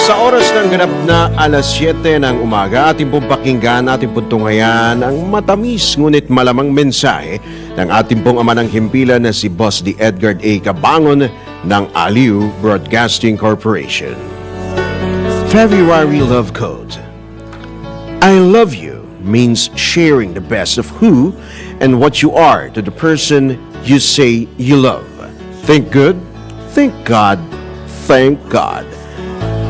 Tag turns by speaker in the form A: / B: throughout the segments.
A: Sa oras ng ganap na alas 7 ng umaga, ating pong pakinggan, ating pong tunghayan ang matamis ngunit malamang mensahe ng ating pong ama ng himpilan na si Boss D. Edgar A. Cabangon ng Aliw Broadcasting Corporation. February Love Code. I love you means sharing the best of who and what you are to the person you say you love. Think good, think God, thank God.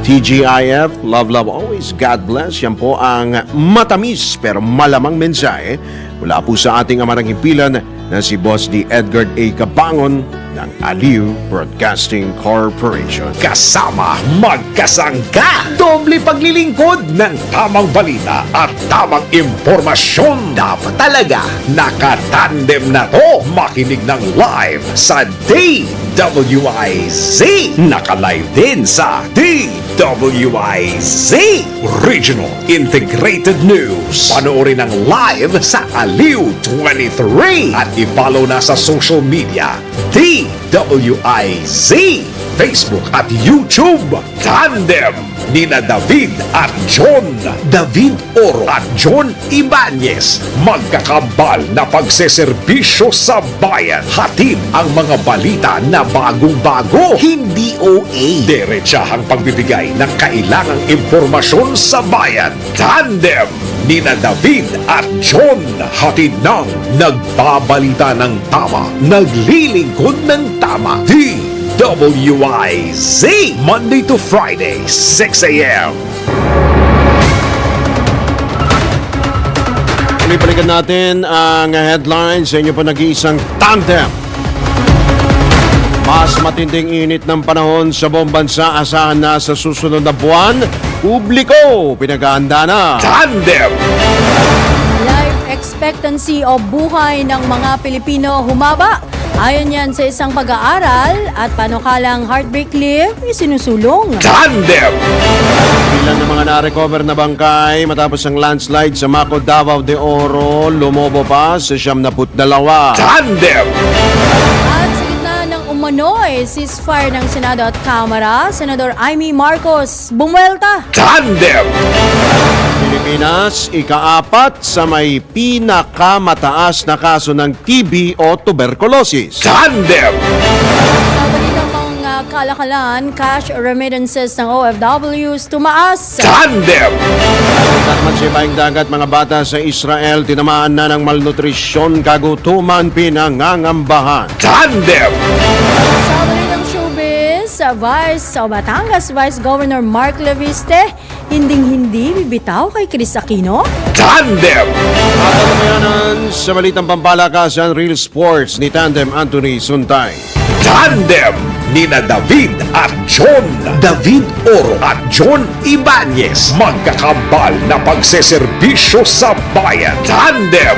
A: TGIF, love, love always, God bless. Yan po ang matamis pero malamang mensahe mula po sa ating ama ng himpilan na si Boss D. Edgar A. Cabangon ng Aliw Broadcasting Corporation.
B: Kasama magkasangga, doble paglilingkod ng tamang balita at tamang impormasyon. Dapat talaga nakatandem na to. Makinig ng live sa DWIZ. Naka-live din sa DWIZ Regional Integrated News. Panoorin ang live sa Aliw 23 at i-follow na sa social media DWIZ Facebook at YouTube. Tandem nina David at John. David Oro at John Ibanez. Magkakambal na pagseserbisyo sa bayan. Hatid ang mga balita na bagong-bago. Hindi OA. Diretsahang pagbibigay ng kailangang impormasyon sa bayan. Tandem nina David at John. Hatid ng nagbabalita ng tama. Naglilingkod ng tama. DWIZ Monday to Friday, 6 a.m.
A: Palipan natin ang headlines sa inyo po nag-iisang tandem. Mas matinding init ng panahon sa buong bansa, asahan na sa susunod na buwan. Publiko, pinaghahanda na.
B: Tandem!
C: Life expectancy o buhay ng mga Pilipino humaba. Ayon yan sa isang pag-aaral at panukalang heartbreak leave isinusulong.
B: Tandem!
A: Bilang ng mga na-recover na bangkay matapos ang landslide sa Maco, Davao de Oro, lumobo pa sa 72.
B: Tandem!
C: At sa gitna ng umano'y ceasefire ng Senado at Kamara, Senador Amy Marcos bumuelta.
B: Tandem!
A: Pilipinas, ika-4 sa may pinakamataas na kaso ng TB o tuberculosis.
B: Tandem!
C: Sa balitang mga kalakalan, cash remittances ng OFWs tumaas.
B: Tandem!
A: Naman sa ibang dagat, mga bata sa Israel, tinamaan na ng malnutrisyon, kagutuman, pinangangambahan.
B: Tandem!
C: Sa balitang showbiz, Vice o Batangas Vice Governor Mark Leviste, hinding-hindi bibitaw kay Chris Aquino.
B: Tandem!
A: At ang sa balitang pampalakasan, Real Sports ni Tandem Anthony Suntay.
B: Tandem nina David at John. David Oro at John Ibanez. Magkakambal na pagseserbisyo sa bayan. Tandem!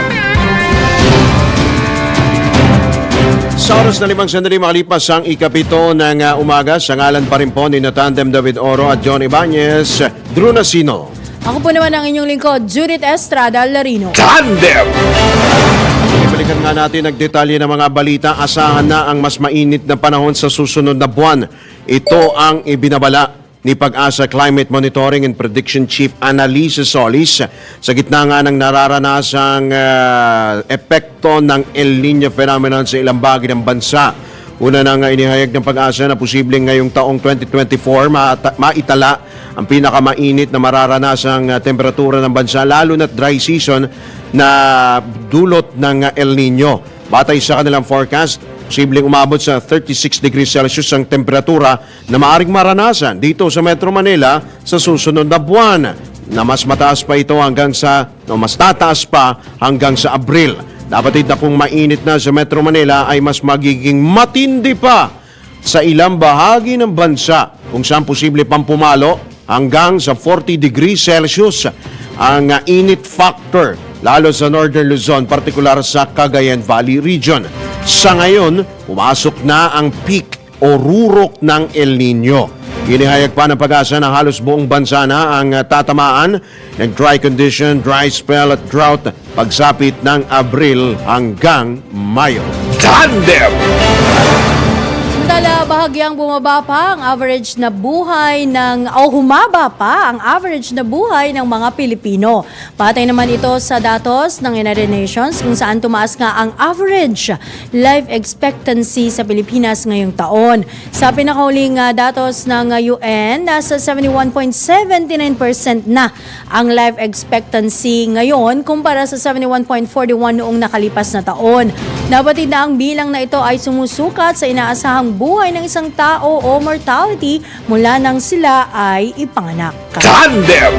A: Sa oras na 5 sandali makalipas ang ikapito ng umaga, sa ngalan pa rin po ni Tandem David Oro at John Ibanez, Drew Nasino.
C: Ako po naman ang inyong lingkod, Judith Estrada Larino.
B: Tandem!
A: Ibalikan nga natin nagdetalye ng mga balita. Asahan na ang mas mainit na panahon sa susunod na buwan. Ito ang ibinabala ni Pag-asa Climate Monitoring and Prediction Chief Annalise Solis sa gitna nga ng nararanasang epekto ng El Niño phenomenon sa ilang bahagi ng bansa. Una na nga inihayag ng Pag-asa na posibleng ngayong taong 2024 maitala ang pinakamainit na mararanasang temperatura ng bansa, lalo na't dry season na dulot ng El Niño. Batay sa kanilang forecast, posibleng umabot sa 36 degrees Celsius ang temperatura na maaring maranasan dito sa Metro Manila sa susunod na buwan, na mas mataas pa ito mas tataas pa hanggang sa Abril. Dapat na kung mainit na sa Metro Manila ay mas magiging matindi pa sa ilang bahagi ng bansa kung saan posible pang pumalo hanggang sa 40 degrees Celsius ang init factor, lalo sa Northern Luzon, partikular sa Cagayan Valley region. Sa ngayon, pumasok na ang peak o rurok ng El Niño. Inihayag pa ng Pag-asa na halos buong bansa na ang tatamaan ng dry condition, dry spell at drought pagsapit ng Abril hanggang Mayo.
B: Tandem!
C: Samantala, Bahagyang bumaba pa ang average na buhay humaba pa ang average na buhay ng mga Pilipino. Patay naman ito sa datos ng United Nations kung saan tumaas nga ang average life expectancy sa Pilipinas ngayong taon. Sa pinakahuling datos ng UN, nasa 71.79% na ang life expectancy ngayon kumpara sa 71.41 noong nakalipas na taon. Nabatid na ang bilang na ito ay sumusukat sa inaasahang buhay ng isang tao o mortality mula nang sila ay ipanganak.
B: Tandem!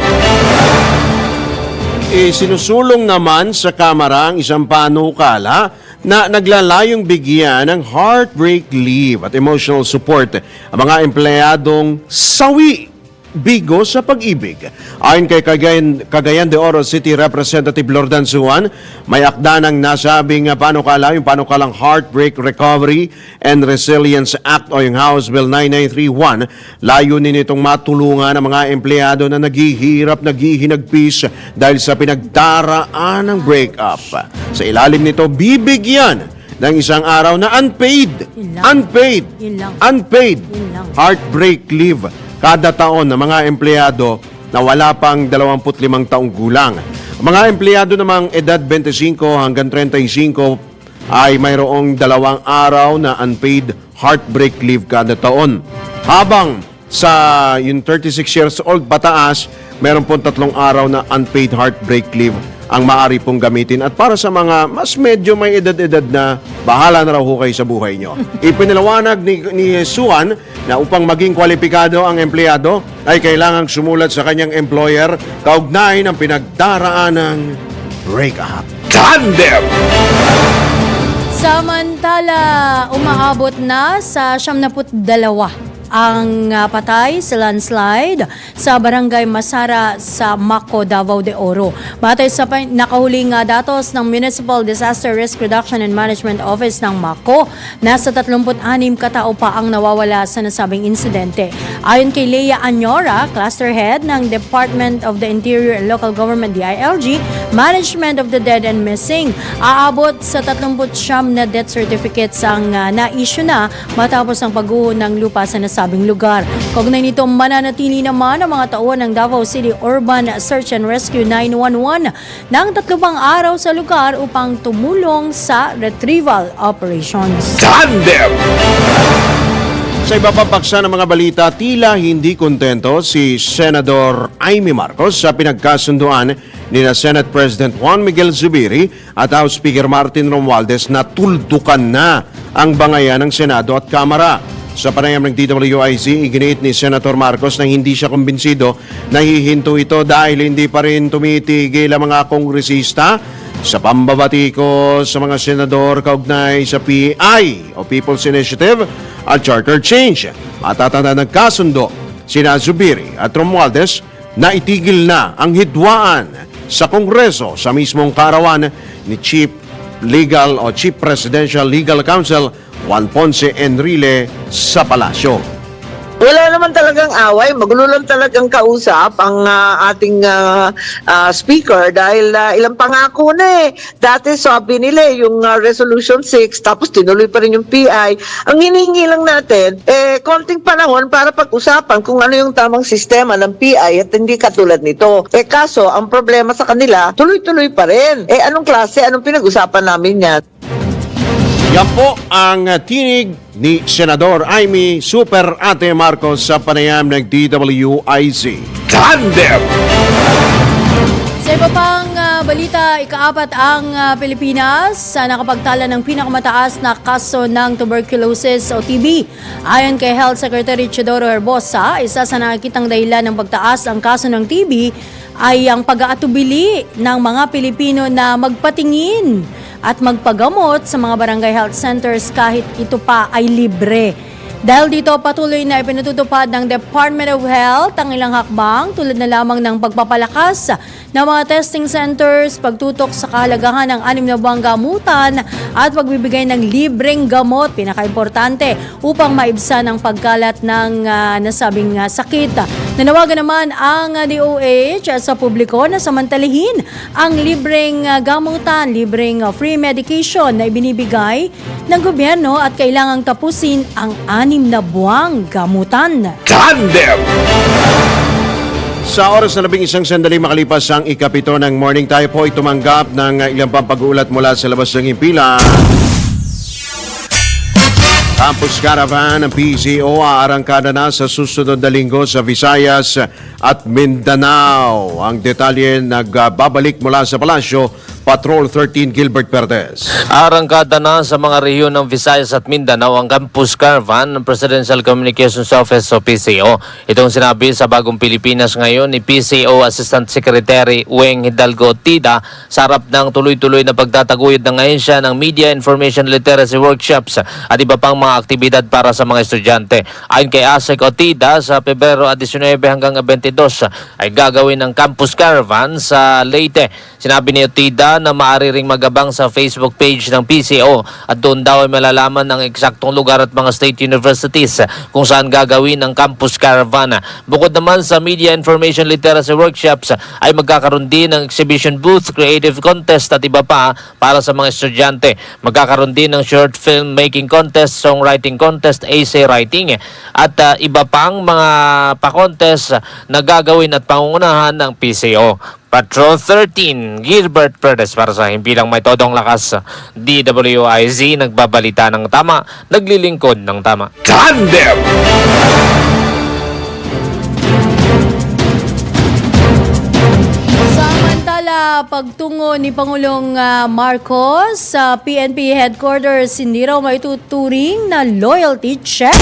A: Sinusulong naman sa Kamara ang isang panukala na naglalayong bigyan ng heartbreak leave at emotional support ang mga empleyadong sawi bigo sa pag-ibig. Ayon kay Cagayan de Oro City Representative Lordan Suwan, may akda ng nasabing panukala, yung panukalang Heartbreak Recovery and Resilience Act o yung House Bill 9931. Layunin nitong matulungan ang mga empleyado na naghihirap, naghihinagpis dahil sa pinagdaraan ng breakup. Sa ilalim nito, bibigyan ng isang araw na unpaid heartbreak leave kada taon ng mga empleyado na wala pang 25 taong gulang. Ang mga empleyado namang edad 25 hanggang 35 ay mayroong 2 araw na unpaid heartbreak leave kada taon. Habang sa yung 36 years old pataas, mayroon pong 3 araw na unpaid heartbreak leave ang maaari pong gamitin. At para sa mga mas medyo may edad-edad na, bahala na raw ho kayo sa buhay nyo. Ipinalawanag ni Suan na upang maging kwalipikado ang empleyado ay kailangang sumulat sa kanyang employer kaugnay ng pinagdaraan ng breakup.
B: Tandem!
C: Samantala, umaabot na sa 72 ang patay sa landslide sa Barangay Masara sa Maco, Davao de Oro. Batay sa nakahuling datos ng Municipal Disaster Risk Reduction and Management Office ng Maco, nasa 36 katao pa ang nawawala sa nasabing insidente. Ayon kay Leia Anyora, Cluster Head ng Department of the Interior and Local Government DILG, Management of the Dead and Missing, aabot sa 39 na death certificates ang na-issue na matapos ang pagguho ng lupa sa nasabing lugar. Kaugnay nito, mananatili naman ang mga tauhan ng Davao City Urban Search and Rescue 911 ng 3 pang araw sa lugar upang tumulong sa retrieval operations.
B: Tandem!
A: Sa iba pang paksa ng mga balita, tila hindi kontento si Senador Amy Marcos sa pinagkasunduan ni Senate President Juan Miguel Zubiri at House Speaker Martin Romualdez na tuldukan na ang bangayan ng Senado at Kamara. Sa panayam ng DWIZ, iginiit ni Senator Marcos na hindi siya kumbinsido na hihinto ito dahil hindi pa rin tumitigil ang mga kongresista sa pambabatikos sa mga senador kaugnay sa PI o People's Initiative at Charter Change. Matatanda nagkasundo sina Zubiri at Romualdez na itigil na ang hidwaan sa Kongreso sa mismong kaarawan ni Chief Presidential Legal Counsel Juan Ponce Enrile sa palasyo.
D: Wala naman talagang away, magulo lang talagang kausap ang ating speaker dahil ilang pangako na eh. Dati sabi nila yung Resolution 6 tapos tinuloy pa rin yung PI. Ang hinihingi lang natin, konting panahon para pag-usapan kung ano yung tamang sistema ng PI at hindi katulad nito. Kaso, ang problema sa kanila, tuloy-tuloy pa rin. Anong klase, anong pinag-usapan namin yan?
A: Yan po ang tinig ni Senador Amy Super Ate Marcos sa panayam ng DWIZ.
B: Tandem!
C: Sa iba pang balita, ikaapat ang Pilipinas sa nakapagtala ng pinakamataas na kaso ng tuberculosis o TB. Ayon kay Health Secretary Chidoro Herbosa, isa sa nakikitang dahilan ng pagtaas ang kaso ng TB ay ang pag-aatubili ng mga Pilipino na magpatingin at magpagamot sa mga barangay health centers kahit ito pa ay libre. Dahil dito, patuloy na ipinatutupad ng Department of Health ang ilang hakbang tulad na lamang ng pagpapalakas ng mga testing centers, pagtutok sa kahalagahan ng 6 na buwang gamutan at pagbibigay ng libreng gamot, pinakaimportante, upang maibsan ang pagkalat ng nasabing sakit. Nanawagan naman ang DOH sa publiko na samantalahin ang libreng gamutan, libreng free medication na ibinibigay ng gobyerno at kailangang tapusin ang 6 na buwang gamutan.
B: Tandem!
A: Sa oras na 11 sandali makalipas ang ikapito ng morning, tayo po ay tumanggap ng ilang pang pag-uulat mula sa labas ng impila. Campus Caravan ng PCO aarangkada na sa susunod na linggo sa Visayas at Mindanao. Ang detalye nagbabalik mula sa Palasyo, Patrol 13 Gilbert Perez.
E: Arangkada na sa mga rehiyon ng Visayas at Mindanao ang Campus Caravan ng Presidential Communications Office o PCO. Itong sinabi sa Bagong Pilipinas ngayon ni PCO Assistant Secretary Weng Hidalgo Tida sa harap ng tuloy-tuloy na pagtataguyod ng ahensya ng Media Information Literacy Workshops at iba pang mga aktibidad para sa mga estudyante. Ayon kay ASEC Otida, sa Pebrero 19 hanggang 22 ay gagawin ng Campus Caravan sa Leyte. Sinabi ni Otida na maaari ring magabang sa Facebook page ng PCO at doon daw ay malalaman ang eksaktong lugar at mga state universities kung saan gagawin ang Campus Caravan. Bukod naman sa Media Information Literacy Workshops ay magkakaroon din ng exhibition booth, creative contest at iba pa para sa mga estudyante. Magkakaroon din ng short film making contest, songwriting contest, essay writing at iba pang mga pa-contest na gagawin at pangungunahan ng PCO. Patrol 13, Gilbert Perez para sa Himpilang May Todong Lakas. DWIZ, nagbabalita ng tama, naglilingkod ng tama.
B: Tandem!
C: Samantala, pagtungo ni Pangulong Marcos sa PNP headquarters, hindi raw maituturing na loyalty check.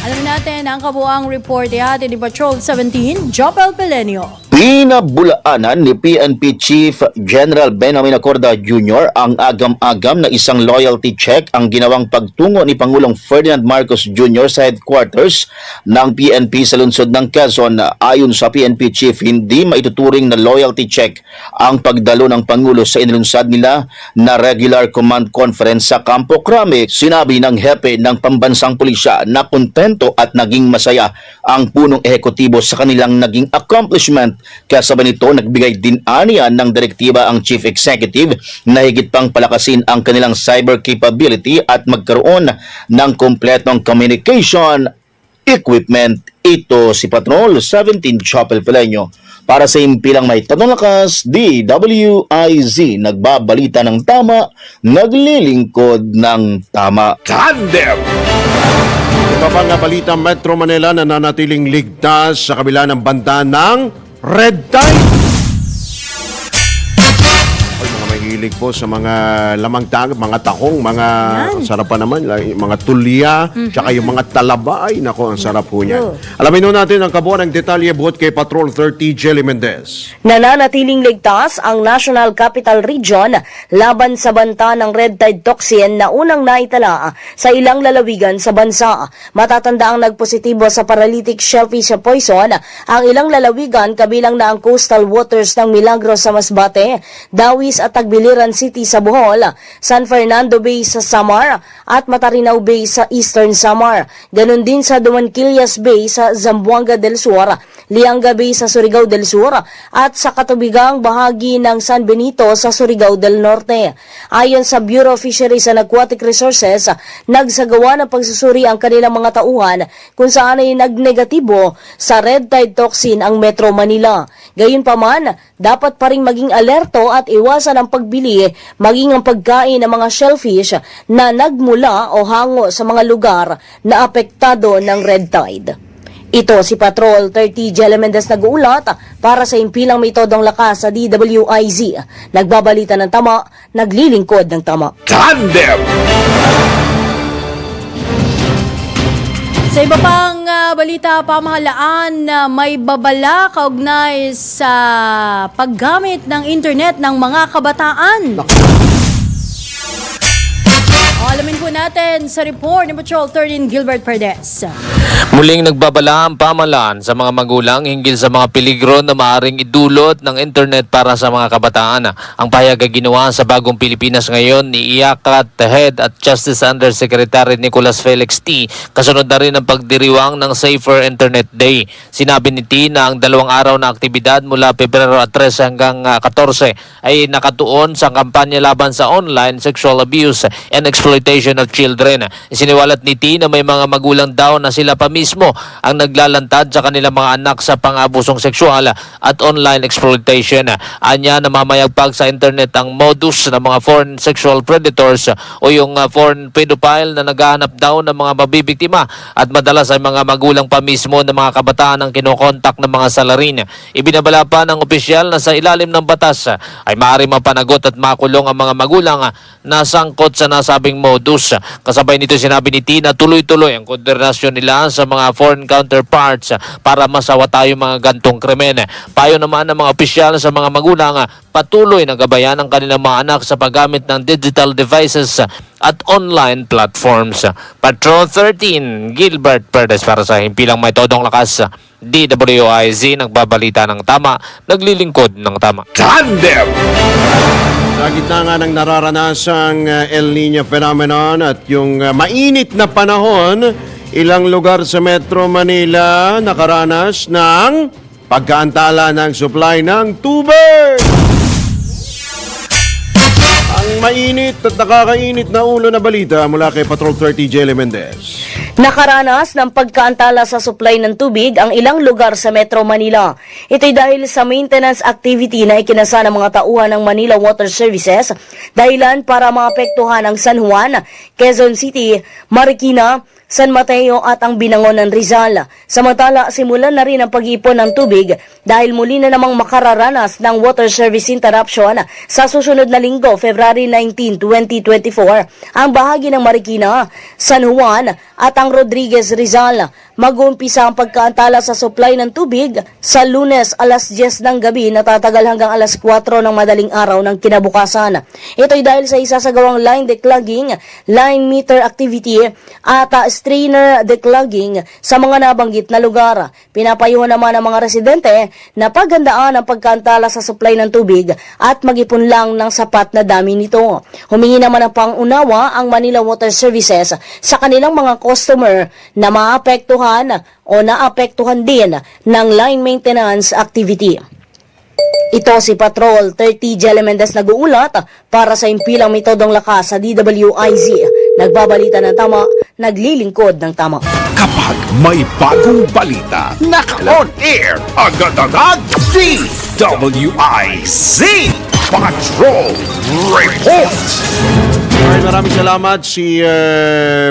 C: Alam natin ang kabuang report ni ni Patrol 17, Jopel Pelenio.
F: Pinabulaanan ni PNP Chief General Benjamin Acorda Jr. ang agam-agam na isang loyalty check ang ginawang pagtungo ni Pangulong Ferdinand Marcos Jr. sa headquarters ng PNP sa lungsod ng Quezon. Ayon sa PNP Chief, hindi maituturing na loyalty check ang pagdalo ng Pangulo sa inilunsad nila na regular command conference sa Campo Crame. Sinabi ng hepe ng pambansang pulisya na kontento at naging masaya ang punong ehekutibo sa kanilang naging accomplishment. Kasabay nito, nagbigay din aniya ng direktiba ang Chief Executive na higit pang palakasin ang kanilang cyber capability at magkaroon ng kompletong communication equipment. Ito si Patrol 17 Chopel Pelenyo. Para sa Himpilang May Todong Lakas, DWIZ, nagbabalita ng tama, naglilingkod ng tama.
B: Tandem!
A: Iba pang balita, Metro Manila nananatiling ligtas sa kabila ng banta ng Red Tide. Ay, mga mahilig po sa mga lamang tag, mga tahong, mga sarap pa naman, mga tulya, tsaka yung mga talaba. Ay, nako, ang sarap po niyan. Alamin nun natin ang kabuuan ng detalye buhat kay Patrol 30, Jelly Mendez.
G: Nananatiling ligtas ang National Capital Region laban sa banta ng red tide toxin na unang naitala sa ilang lalawigan sa bansa. Matatanda ang nagpositibo sa paralytic shellfish poison ang ilang lalawigan kabilang na ang coastal waters ng Milagros sa Masbate, Dawis at Tagbiliran City sa Bohol, San Fernando Bay sa Samar at Matarinaw Bay sa Eastern Samar. Ganon din sa Dumanquillas Bay sa Zamboanga del Sur, Lianga Bay sa Surigao del Sur at sa katubigang bahagi ng San Benito sa Surigao del Norte. Ayon sa Bureau of Fisheries and Aquatic Resources, nagsagawa ng pagsusuri ang kanilang mga tauhan kung saan ay nagnegatibo sa red tide toxin ang Metro Manila. Gayunpaman, dapat pa ring maging alerto at iwasan ang pagbili maging ang pagkain ng mga shellfish na nagmula o hango sa mga lugar na apektado ng red tide. Ito si Patrol 30 Jelly Mendez nag-uulat para sa Himpilang May Todong Lakas sa DWIZ. Nagbabalita ng tama, naglilingkod ng tama.
B: Tandem!
C: Sa iba pang balita, pamahalaan na may babala kaugnay sa paggamit ng internet ng mga kabataan. Alamin po natin sa report ni Patrol 13 Gilbert Perdes.
E: Muling nagbabala ang pamahalaan sa mga magulang hinggil sa mga peligro na maaaring idulot ng internet para sa mga kabataan. Ang pahayag ay ginawa sa Bagong Pilipinas ngayon ni IACAT Head at Justice Undersecretary Nicolas Felix T. Kasunod na rin ang pagdiriwang ng Safer Internet Day. Sinabi ni T na ang 2 araw na aktibidad mula Pebrero 13 hanggang 14 ay nakatuon sa kampanya laban sa online sexual abuse and exploitation of children. Isiniwalat ni T na may mga magulang daw na sila pa mismo ang naglalantad sa kanilang mga anak sa pang-abusong sexual at online exploitation. Anya, namamayagpag sa internet ang modus ng mga foreign sexual predators o yung foreign pedophile na naghahanap daw ng mga mabibiktima at madalas ay mga magulang pa mismo ng mga kabataan ang kinokontak ng mga salarin. Ibinabala pa ng opisyal na sa ilalim ng batas ay maaari mapanagot at makulong ang mga magulang na sangkot sa nasabing modus. Kasabay nito sinabi ni T na tuloy-tuloy ang koordinasyon nila sa mga foreign counterparts para masawa tayo mga gantong krimen. Payo naman ng mga opisyal sa mga magulang patuloy na gabayan ang kanilang mga anak sa paggamit ng digital devices at online platforms. Patrol 13, Gilbert Perdes para sa Himpilang May Todong Lakas. DWIZ, nagbabalita ng tama, naglilingkod ng tama.
B: Tandem!
A: Sa gitna nga ng nararanasang El Niño phenomenon at yung mainit na panahon, ilang lugar sa Metro Manila nakaranas ng pagkaantala ng supply ng tubig. Ang mainit at nakakainit na ulo na balita mula kay Patrol 30 Jelly Mendez.
G: Nakaranas ng pagkaantala sa supply ng tubig ang ilang lugar sa Metro Manila. Ito'y dahil sa maintenance activity na ikinasa ng mga tauhan ng Manila Water Services, dahilan para maapektuhan ang San Juan, Quezon City, Marikina, San Mateo at ang Binangon ng Rizal. Samantala, simulan na rin ang pag-ipon ng tubig dahil muli na namang makararanas ng water service interruption sa susunod na linggo, February 19, 2024. Ang bahagi ng Marikina, San Juan at ang Rodriguez Rizal. Mag-uumpisa ang pagkaantala sa supply ng tubig sa Lunes alas 10 ng gabi na tatagal hanggang alas 4 ng madaling araw ng kinabukasan. Ito'y dahil sa isasagawang line declogging, line meter activity at strainer declogging sa mga nabanggit na lugar. Pinapayuhan naman ang mga residente na paghandaan ang pagkaantala sa supply ng tubig at mag-ipon lang ng sapat na dami nito. Humingi naman ng pangunawa ang Manila Water Services sa kanilang mga customer na maapektuhan o naapektuhan din ng line maintenance activity. Ito si Patrol 30 Jelly Mendez nag-uulat para sa Himpilang May Todong Lakas sa DWIZ. Nagbabalita ng tama, naglilingkod ng tama.
B: Kapag may bagong balita, naka-on air, agad-agad, DWIZ Patrol Report!
A: Maraming salamat si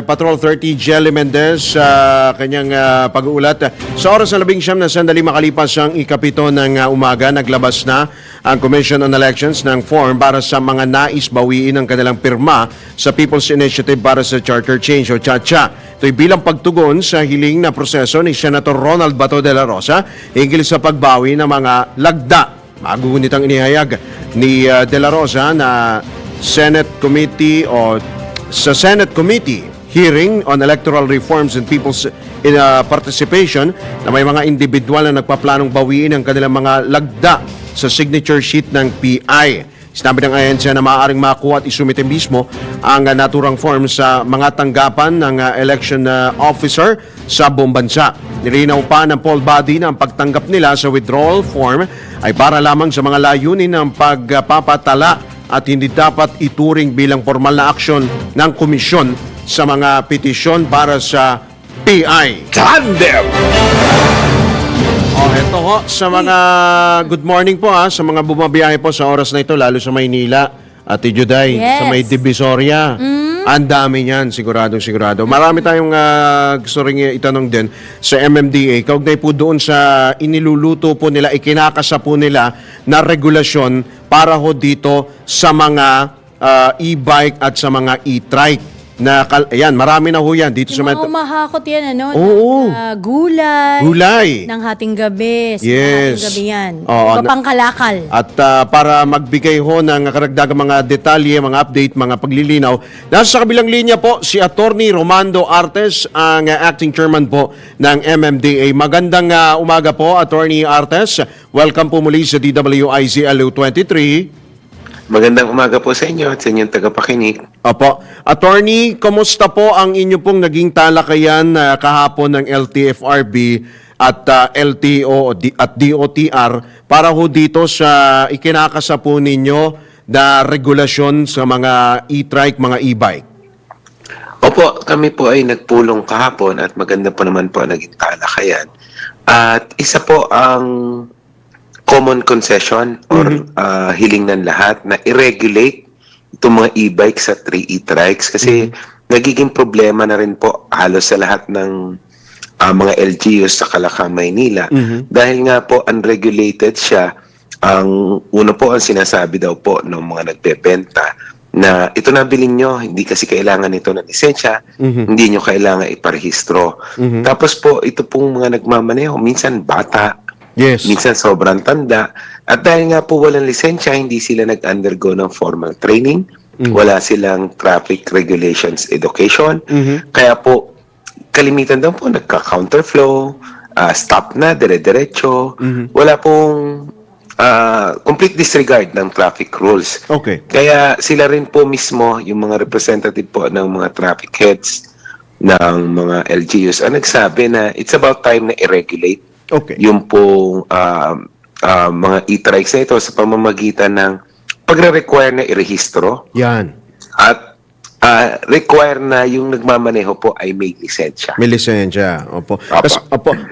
A: Patrol 30 Jelly Mendez sa kanyang pag-uulat. Sa oras na 11 na sandali makalipas ang ikapito ng umaga, naglabas na ang Commission on Elections ng form para sa mga nais bawiin ang kanilang pirma sa People's Initiative para sa Charter Change o CHACHA. Ito'y bilang pagtugon sa hiling na proseso ni Senator Ronald Bato de la Rosa hinggil sa pagbawi ng mga lagda. Magunit ang inihayag ni de la Rosa na Senate Committee o sa Senate Committee hearing on electoral reforms and people's participation na may mga individual na nagpaplanong bawiin ang kanilang mga lagda sa signature sheet ng PI. Sinabi ng ahensya na maaaring makuha at isumite mismo ang naturang form sa mga tanggapan ng election officer sa buong bansa. Nilinaw pa ng poll body na ang pagtanggap nila sa withdrawal form ay para lamang sa mga layunin ng pagpapatala at hindi dapat ituring bilang formal na aksyon ng komisyon sa mga petisyon para sa PI.
B: Tandem!
A: Ito ho, sa mga good morning po sa mga bumabiyahe po sa oras na ito, lalo sa Maynila, Ate Juday,
C: Yes.
A: sa may Divisoria. Ang dami niyan, sigurado. Marami tayong gusto rin itanong din sa MMDA. Kaugnay po doon sa iniluluto po nila, ikinakasa po nila na regulasyon para ho dito sa mga e-bike at sa mga e-trike Ayan, marami na ho yan dito sa
C: Yung mga umahakot yan, ano?
A: Oo.
C: ng, gulay.
A: Gulay.
C: Ng hating gabi. Sa
A: Yes.
C: hating gabi yan.
A: Oo,
C: Papangkalakal.
A: At para magbigay ho ng karagdagang mga detalye, mga update, mga paglilinaw, nasa kabilang linya po si Attorney Romando Artes, ang acting chairman po ng MMDA. Magandang umaga po, Attorney Artes. Welcome po muli sa DWIZ LU23.
H: Magandang umaga po sa inyo at sa inyong tagapakinig.
A: Opo. Attorney, kumusta po ang inyo pong naging talakayan kahapon ng LTFRB at LTO at DOTR para ho dito sa ikinakasa po ninyo na regulasyon sa mga e-trike, mga e-bike?
H: Opo, kami po ay nagpulong kahapon at maganda po naman po ang naging talakayan. At isa po ang common concession or hiling ng lahat na i-regulate itong mga e-bike sa 3 e-trikes kasi nagiging problema na rin po halos sa lahat ng mga LGUs sa Calacang, Maynila. Dahil nga po unregulated siya, ang una po ang sinasabi daw po ng mga nagbebenta na ito na bilhin nyo, hindi kasi kailangan ito ng lisensya, hindi nyo kailangan iparehistro. Tapos po, ito pong mga nagmamaneho, minsan bata,
A: Yes.
H: minsan sobrang tanda. At dahil nga po walang lisensya, hindi sila nag-undergo ng formal training. Wala silang traffic regulations education. Kaya po, kalimitan daw po nagka-counterflow, stop na, dire-diretso. Wala pong complete disregard ng traffic rules.
A: Okay.
H: Kaya sila rin po mismo, yung mga representative po ng mga traffic heads ng mga LGUs, ang nagsabi na it's about time na i-regulate
A: Okay.
H: yung pong mga e-trikes na ito sa pamamagitan ng pagre-require na irehistro
A: Yan.
H: at require na yung nagmamaneho po ay may lisensya.
A: May lisensya. Opo.
H: Opo.
A: Kasi,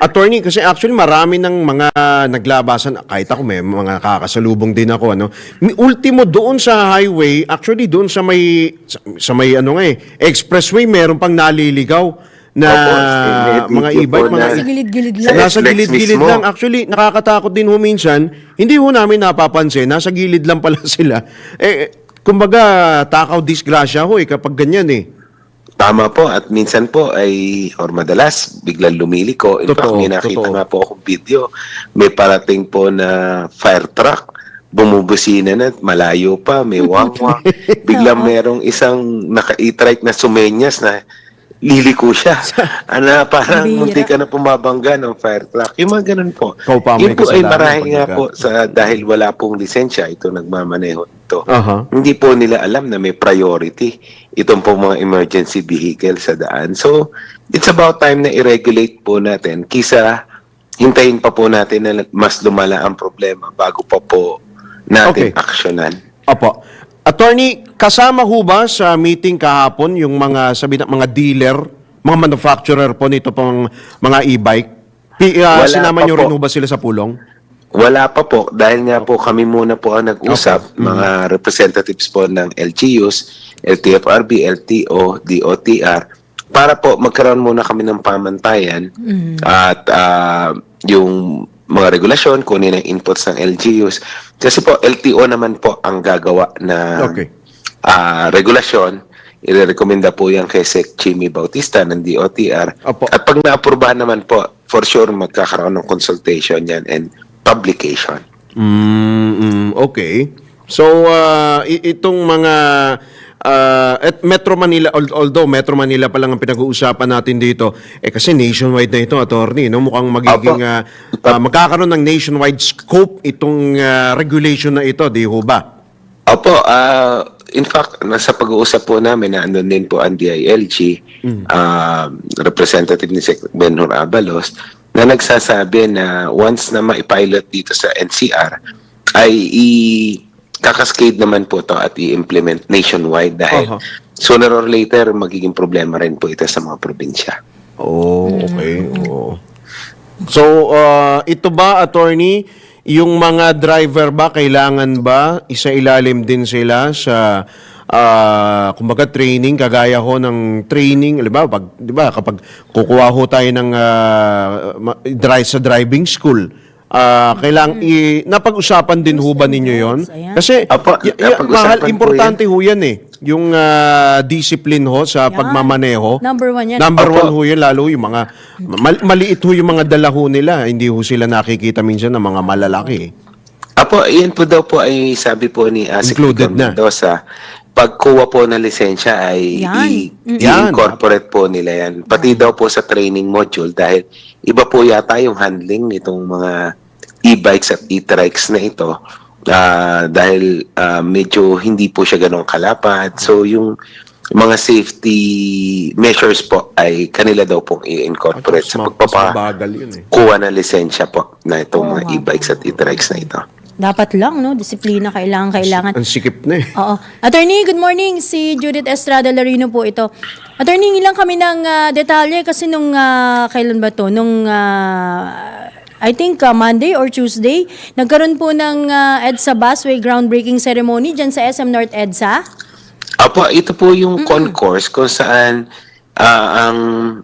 A: attorney, kasi actually marami ng mga naglabasan, kahit ako may mga kakasalubong din ako, ano. Ultimo doon sa highway, actually doon sa may expressway, meron pang naliligaw na
H: Opo,
A: mga e-bike,
H: po
A: mga
C: Nasa gilid-gilid lang.
H: Sa
A: nasa
H: Flex
A: gilid-gilid
H: mismo.
A: lang. Actually, nakakatakot din ho minsan. Hindi ho namin napapansin. Nasa gilid lang pala sila. Kumbaga, takaw disgrasya ho kapag ganyan
H: Tama po, at minsan po ay, or madalas, biglang lumiliko. In fact,
A: Totoo,
H: may nakita
A: totoo.
H: nga po akong video, may parating po na fire truck, bumubusina na, malayo pa, may wangwang. Biglang merong isang naka-e-trike na sumenyas na liliko siya. Parang
C: Bihira.
H: munti ka na pumabangga ng fire truck. Yung mga ganun po.
A: Ikaw pa, may
H: Yun po ay
A: kasalanan
H: marahil
A: pag
H: nga
A: nagka-
H: po dahil wala pong lisensya, ito nagmamaneho ito.
A: Aha.
H: Hindi po nila alam na may priority itong po mga emergency vehicle sa daan. So, it's about time na i-regulate po natin kisa hintayin pa po natin na mas lumala ang problema bago pa po natin
A: Okay.
H: aksyonan.
A: Opo. Attorney, kasama ho ba sa meeting kahapon yung mga mga dealer, mga manufacturer po nito pong mga e-bike?
H: Wala
A: Sinama
H: pa
A: nyo
H: po.
A: rin ho ba sila sa pulong?
H: Wala pa po dahil nga po kami muna po ang nag-usap, mga representatives po ng LGUs, LTFRB, LTO, DOTR, para po magkaroon muna kami ng pamantayan at yung mga regulasyon, kunin ang inputs ng LGUs. Kasi po, LTO naman po ang gagawa na
A: Okay.
H: regulasyon. Irerekomenda po yan kay Sec. Chimmy Bautista ng DOTR.
A: Opo.
H: At pag naaprubahan naman po, for sure magkakaroon ng consultation yan and publication.
A: Okay. So, itong mga at Metro Manila, although Metro Manila pa lang ang pinag-uusapan natin dito, kasi nationwide na ito, attorney, no? Mukhang magiging, magkakaroon ng nationwide scope itong regulation na ito, di ho ba?
H: Opo, in fact, nasa pag-uusap po namin na andun din po ang DILG, representative ni Sec. Benhur Abalos, na nagsasabi na once na maipilot dito sa NCR, ay kakaskade naman po to at i-implement nationwide dahil sooner or later magiging problema rin po ito sa mga probinsya.
A: Oh, okay. Oo. So, ito ba, attorney, yung mga driver ba, kailangan ba isa-ilalim din sila sa kumbaga training, kagaya ho ng training, di ba, kapag kukuha ho tayo ng sa driving school, kailangan napag-usapan din ho ba ninyo yon?
C: Ayan.
A: Kasi
H: Apo, napag-usapan
A: mahal,
H: po
A: importante ho yan yung discipline ho sa
C: Yan.
A: pagmamaneho.
C: Number one yan.
A: Number
H: Opo.
A: one ho yan, lalo yung mga maliit ho yung mga dala ho nila. Hindi ho sila nakikita minsan ng mga malalaki.
H: Apo, yan po daw po ay sabi po ni
A: Included na.
H: Mendoza, pagkuha po ng lisensya ay
C: Yan.
H: i-incorporate po nila yan. Pati daw po sa training module dahil iba po yata yung handling nitong mga e-bikes at e-trikes na ito. Dahil medyo hindi po siya ganong kalapad. So yung mga safety measures po ay kanila daw pong i-incorporate sa
A: Mabagal yun eh.
H: pagpapakuha ng lisensya po na itong
C: Oo
H: mga
C: nga.
H: e-bikes at e-trikes na ito.
C: Dapat lang, no? Disiplina, kailangan.
A: Ang sikip na eh.
C: Oo. Attorney, good morning. Si Judith Estrada Larino po ito. Attorney, ilang kami ng detalye kasi nung, kailan ba to? Nung, I think Monday or Tuesday, nagkaroon po ng EDSA busway groundbreaking ceremony dyan sa SM North EDSA.
H: Apo, ito po yung concourse kung saan ang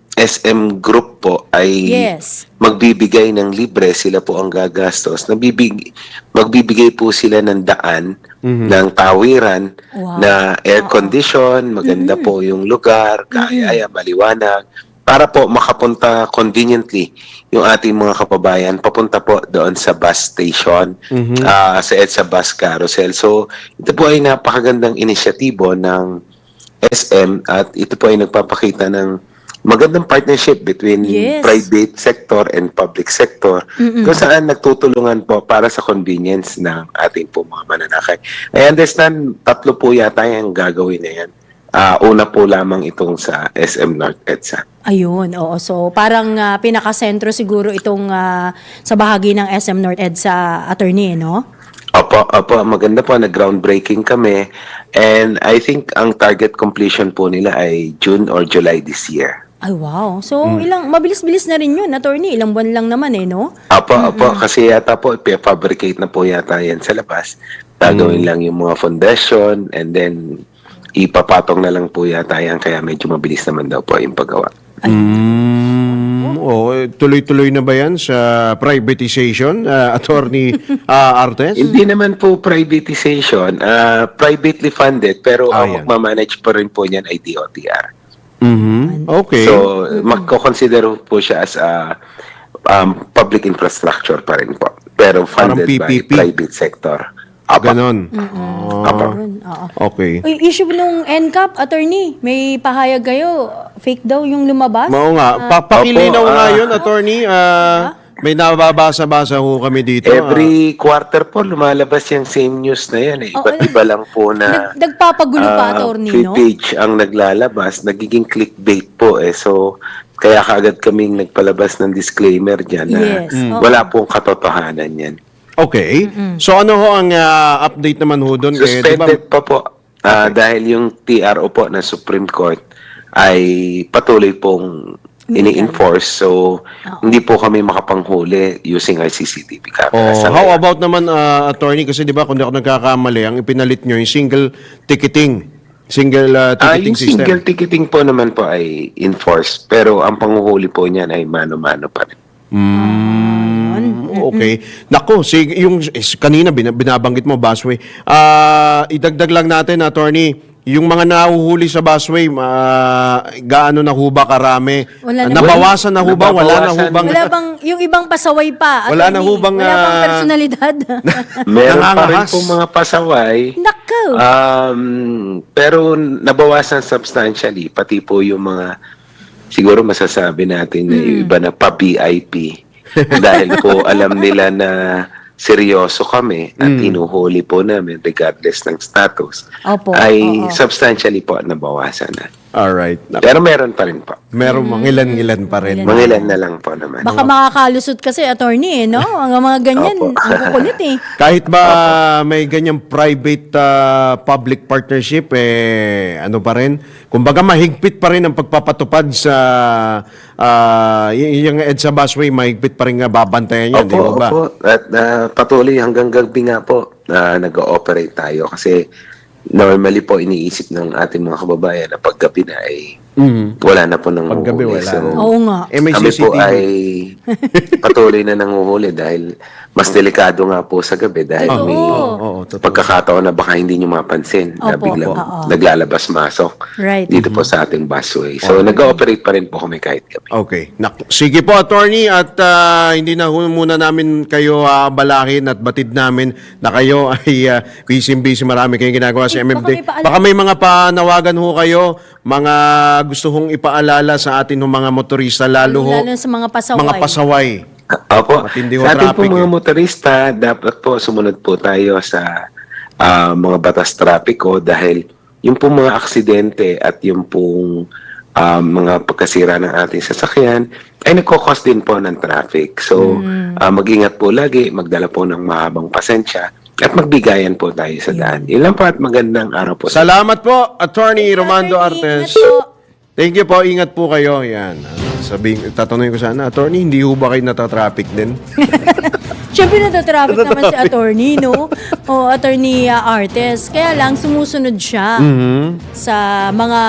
H: SM Group po ay
C: Yes.
H: magbibigay ng libre, sila po ang gagastos. Magbibigay po sila ng daan, ng tawiran,
C: Wow.
H: na air condition, maganda po yung lugar, kaya maliwanag, para po makapunta conveniently yung ating mga kababayan papunta po doon sa bus station, sa EDSA Bus Carousel. So, ito po ay napakagandang inisyatibo ng SM at ito po ay nagpapakita ng magandang partnership between
C: Yes.
H: private sector and public sector kung saan nagtutulungan po para sa convenience ng ating po mga mananakay. I understand, 3 po yata yung gagawin na yan. Una po lamang itong sa SM North EDSA.
C: Ayun, oo. So, parang pinakasentro siguro itong sa bahagi ng SM North EDSA, attorney, no?
H: Opo, maganda po. Nag-groundbreaking kami. And I think ang target completion po nila ay June or July this year.
C: Ay, wow. So, mabilis-bilis na rin yun, attorney. Ilang buwan lang naman eh, no?
H: Opo. Kasi yata po, fabricate na po yata yan sa labas. Gagawin lang yung mga foundation and then ipapatong na lang po yata yan. Kaya medyo mabilis naman daw po yung paggawa.
A: Tuloy-tuloy na ba yan sa privatization, Attorney Artes?
H: Hindi naman po privatization. Privately funded pero ang
A: yan.
H: magmamanage pa rin po niyan ay DOTR.
A: Okay.
H: So, magko-consider po siya as a public infrastructure pa rin po. Pero funded
A: Parang
H: by
A: PPP.
H: private sector. Apa.
A: Ganon.
C: Ayun, oo.
A: Okay.
C: Uy, issue nung NCAP, attorney, may pahayag kayo, fake daw yung lumabas?
A: Mao nga. Pakilinaw
H: Opo,
A: nga yun, Attorney. May nababasa-basa ho kami dito.
H: Every quarter po, lumalabas yung same news na yan. Iba't iba lang po na
C: Nagpapagulo pa, attorney, no?
H: page ang naglalabas. Nagiging clickbait po eh. So, kaya kaagad kaming nagpalabas ng disclaimer dyan na
C: Yes, oo.
H: wala pong katotohanan yan.
A: Okay. So ano ho ang update naman ho doon?
H: Suspended pa po dahil yung TRO po ng Supreme Court ay patuloy pong ini-enforce. So, hindi po kami makapanghuli using our CCTV camera. Sa
A: How
H: ngayon.
A: about naman, Attorney? Kasi di ba, kung di ako nagkakamali, ang ipinalit nyo yung single ticketing. Single ticketing
H: Yung
A: system.
H: single ticketing po naman po ay enforced. Pero ang panguhuli po niyan ay mano-mano pa rin.
A: Okay. Nako, yung kanina binabanggit mo, busway. Idagdag lang natin, Attorney, yung mga nahuhuli sa busway, gaano na ho ba karami?
C: Wala na.
A: Nabawasan na ho ba? Wala na ho
H: Nabawasan.
A: bang...
C: Wala bang, yung ibang pasaway pa,
A: Wala na
C: attorney?
A: ho bang,
C: Wala bang personalidad?
H: Meron pa rin
A: Nangangahas.
H: po mga pasaway.
C: Nako!
H: Pero nabawasan substantially. Pati po yung mga, siguro masasabi natin na yung iba na pa-VIP. Dahil po alam nila na seryoso kami at hinuhuli po namin regardless ng status.
C: Opo,
H: ay
C: oo.
H: substantially po nabawasan na.
A: Alright.
H: Pero meron pa rin po.
A: Meron mangilan-ngilan pa rin.
H: Mga ilan na lang po naman.
C: Baka makakalusot kasi, attorney, no? Ang mga ganyan,
H: Opo.
C: ang kukulit eh.
A: Kahit ba may ganyang private public partnership, ano pa rin? Kumbaga mahigpit pa rin ang pagpapatupad sa yung EDSA busway, mahigpit pa rin nga babantayan yan, di ba?
H: Opo. At patuloy hanggang gabi nga po nag-ooperate tayo kasi normally po iniisip ng ating mga kababayan na paggabi na ay wala na po nang
A: Paggabi, wala na.
C: Oo nga.
A: May
H: Kami po
A: CCTV.
H: ay patuloy na nanguhuli dahil mas delikado nga po sa gabi dahil
C: Totoo.
H: may
A: Oo, totoo.
H: pagkakataon na baka hindi nyo mapansin na
C: Opo,
H: biglang
C: oo.
H: naglalabas-masok
C: Right.
H: dito po sa ating busway. So, nag-ooperate pa rin po kami kahit gabi.
A: Okay. Sige po, attorney, at hindi na muna namin kayo balakin at batid namin na kayo ay busy-busy. Marami kayong ginagawa sa
C: baka
A: MMD.
C: may paalala.
A: Baka may mga panawagan ho kayo, mga gusto hong ipaalala sa atin ng mga motorista, lalo ho,
C: Lalo sa mga pasaway.
A: mga pasaway.
H: Opo,
A: Matindi ho
H: sa ating po
A: traffic,
H: mga
A: eh.
H: motorista, dapat po sumunod po tayo sa mga batas trapiko dahil yung po mga aksidente at yung pong mga pagkasira ng ating sasakyan ay nagkakos din po ng traffic. So, mag-ingat po lagi, magdala po ng mahabang pasensya at magbigayan po tayo sa daan. Yun lang po at magandang araw po.
A: Salamat po, Attorney Romando
C: Attorney,
A: Artes.
C: ingat po.
A: Thank you po, ingat po kayo. Yan. Tatanungin ko sana, Attorney, hindi ho ba kayo natatraffic din?
C: Siyempre natatraffic naman si attorney, no? O attorney Artes. Kaya lang sumusunod siya sa mga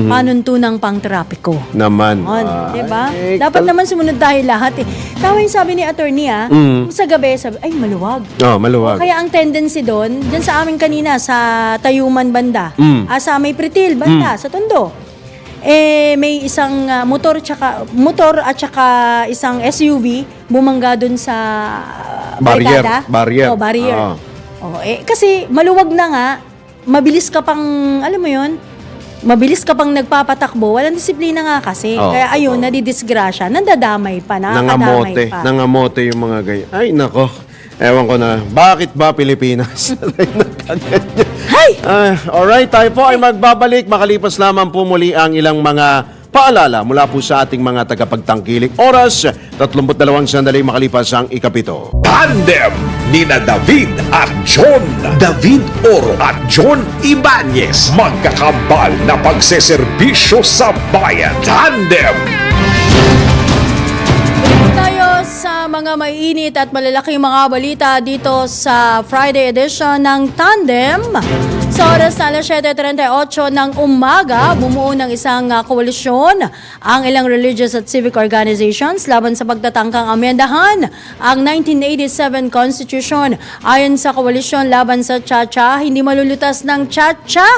C: panuntunang pang-trapiko.
A: Naman.
C: Diba? Dapat naman sumunod tayo lahat eh. Tama yung sabi ni attorney sa gabi, sabi, ay maluwag.
A: Maluwag.
C: Kaya ang tendency doon, dyan sa amin kanina, sa Tayuman banda, sa may Pritil banda, sa Tondo, may isang motor at saka isang SUV bumangga dun sa
A: Barrier.
C: barikada.
A: Barrier.
C: Oh, barrier.
A: Oo.
C: Kasi maluwag na nga, mabilis ka pang, alam mo yun, mabilis ka pang nagpapatakbo, walang disiplina nga kasi.
A: Oo,
C: Kaya ayun,
A: totoo.
C: nadidisgrasya, nandadamay pa, nakakadamay
A: Nangamote.
C: pa.
A: Nangamote yung mga ganyan. Ay, nako. Ewan ko na. Bakit ba Pilipinas?
C: Hay!
A: Alright, tayo po ay magbabalik. Makalipas lamang po muli ang ilang mga paalala mula po sa ating mga tagapagtangkilik. Oras, 32 sandali makalipas ang ikapito.
B: Tandem nina David at John. David Oro at John Ibanez. Magkakambal na pagseserbisyo sa bayan. Tandem!
C: Tayo sa mga mainit at malalaking mga balita dito sa Friday edition ng Tandem. Sa oras na alas 7:38 ng umaga, bumuo ng isang koalisyon ang ilang religious at civic organizations laban sa pagtatangkang amendahan ang 1987 Constitution. Ayon sa koalisyon laban sa Chacha, hindi malulutas ng Chacha